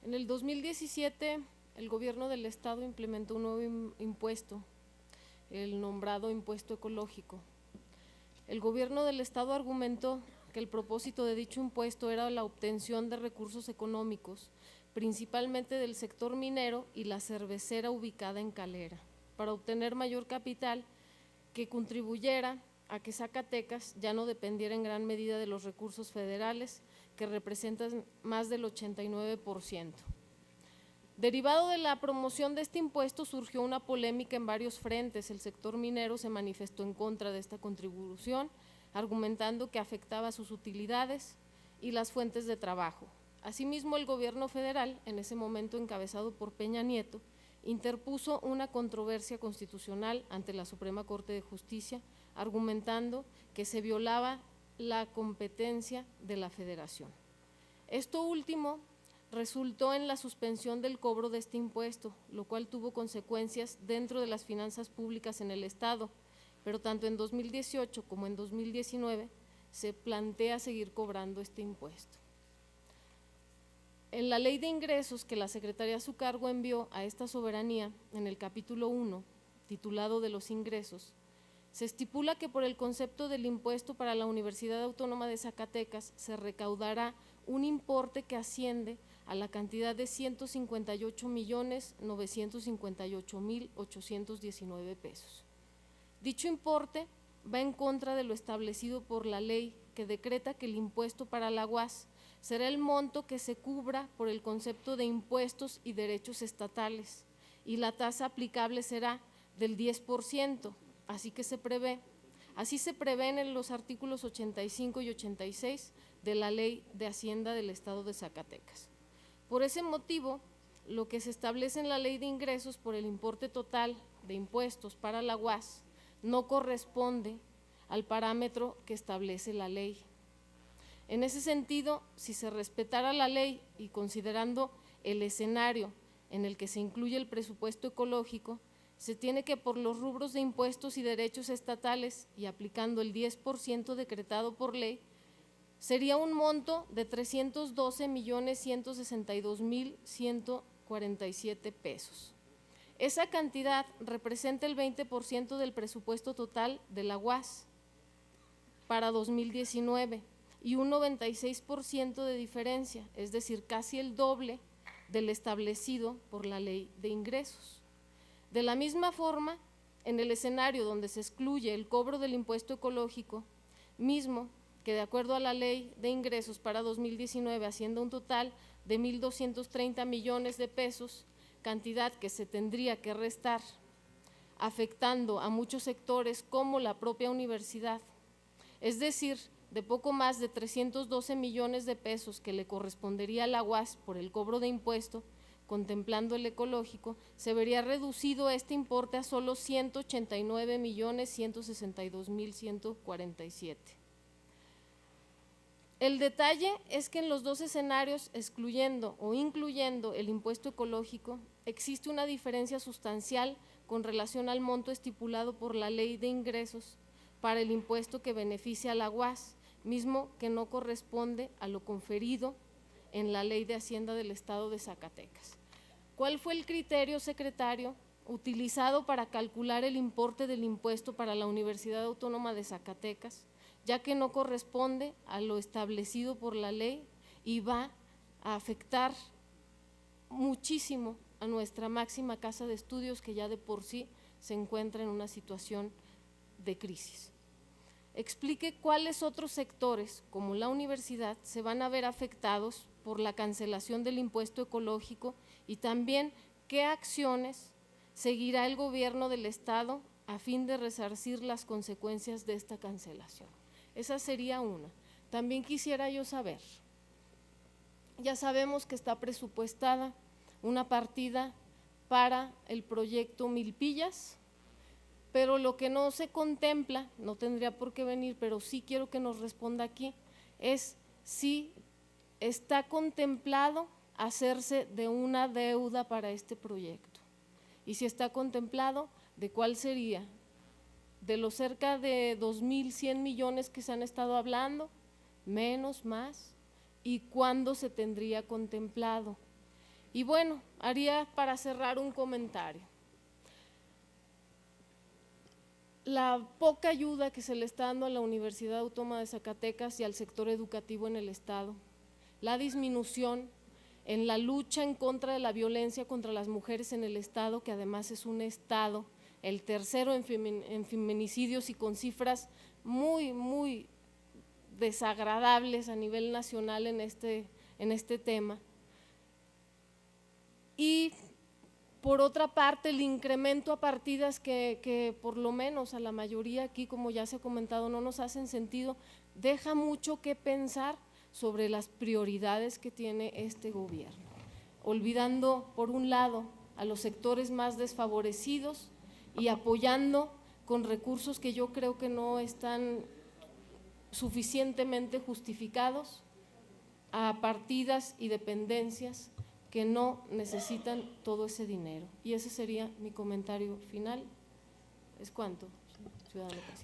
En el 2017, el gobierno del estado implementó un nuevo impuesto, el nombrado impuesto ecológico. El gobierno del estado argumentó que el propósito de dicho impuesto era la obtención de recursos económicos, principalmente del sector minero y la cervecera ubicada en Calera, para obtener mayor capital que contribuyera a que Zacatecas ya no dependiera en gran medida de los recursos federales, que representan más del 89%. Derivado de la promoción de este impuesto surgió una polémica en varios frentes. El sector minero se manifestó en contra de esta contribución, argumentando que afectaba sus utilidades y las fuentes de trabajo. Asimismo, el gobierno federal, en ese momento encabezado por Peña Nieto, interpuso una controversia constitucional ante la Suprema Corte de Justicia, argumentando que se violaba la competencia de la Federación. Esto último resultó en la suspensión del cobro de este impuesto, lo cual tuvo consecuencias dentro de las finanzas públicas en el Estado, pero tanto en 2018 como en 2019 se plantea seguir cobrando este impuesto. En la Ley de Ingresos que la Secretaría a su cargo envió a esta soberanía, en el capítulo 1, titulado de los ingresos, se estipula que por el concepto del impuesto para la Universidad Autónoma de Zacatecas se recaudará un importe que asciende a la cantidad de 158.958.819 pesos. Dicho importe va en contra de lo establecido por la ley que decreta que el impuesto para la UAS será el monto que se cubra por el concepto de impuestos y derechos estatales y la tasa aplicable será del 10%, así se prevén en los artículos 85 y 86 de la Ley de Hacienda del Estado de Zacatecas. Por ese motivo, lo que se establece en la Ley de Ingresos por el importe total de impuestos para la UAS no corresponde al parámetro que establece la ley. En ese sentido, si se respetara la ley y considerando el escenario en el que se incluye el presupuesto ecológico, se tiene que por los rubros de impuestos y derechos estatales y aplicando el 10% decretado por ley, sería un monto de 312.162.147 pesos. Esa cantidad representa el 20% del presupuesto total de la UAS para 2019 y un 96% de diferencia, es decir, casi el doble del establecido por la Ley de Ingresos. De la misma forma, en el escenario donde se excluye el cobro del impuesto ecológico, mismo que de acuerdo a la Ley de Ingresos para 2019 asciende un total de 1.230 millones de pesos, cantidad que se tendría que restar, afectando a muchos sectores como la propia universidad, es decir, de poco más de 312 millones de pesos que le correspondería a la UAS por el cobro de impuesto, contemplando el ecológico, se vería reducido este importe a solo 189.162.147. El detalle es que en los dos escenarios, excluyendo o incluyendo el impuesto ecológico, existe una diferencia sustancial con relación al monto estipulado por la Ley de Ingresos para el impuesto que beneficia a la UAS, mismo que no corresponde a lo conferido en la Ley de Hacienda del Estado de Zacatecas. ¿Cuál fue el criterio, secretario, utilizado para calcular el importe del impuesto para la Universidad Autónoma de Zacatecas, ya que no corresponde a lo establecido por la ley y va a afectar muchísimo a nuestra máxima casa de estudios que ya de por sí se encuentra en una situación de crisis? Explique cuáles otros sectores, como la universidad, se van a ver afectados por la cancelación del impuesto ecológico y también qué acciones seguirá el gobierno del estado a fin de resarcir las consecuencias de esta cancelación. Esa sería una. También quisiera yo saber, ya sabemos que está presupuestada una partida para el proyecto Milpillas, pero lo que no se contempla, no tendría por qué venir, pero sí quiero que nos responda aquí, es si está contemplado hacerse de una deuda para este proyecto. Y si está contemplado, ¿de cuál sería? ¿De los cerca de 2.100 millones que se han estado hablando? ¿Menos, más? ¿Y cuándo se tendría contemplado? Y bueno, haría para cerrar un comentario. La poca ayuda que se le está dando a la Universidad Autónoma de Zacatecas y al sector educativo en el Estado, la disminución en la lucha en contra de la violencia contra las mujeres en el Estado, que además es un Estado, el tercero en feminicidios y con cifras muy desagradables a nivel nacional en este tema. Y por otra parte, el incremento a partidas que por lo menos a la mayoría aquí, como ya se ha comentado, no nos hacen sentido, deja mucho que pensar sobre las prioridades que tiene este gobierno, olvidando por un lado a los sectores más desfavorecidos y apoyando con recursos que yo creo que no están suficientemente justificados a partidas y dependencias que no necesitan todo ese dinero. Y ese sería mi comentario final. ¿Es cuánto, ciudadano presidente?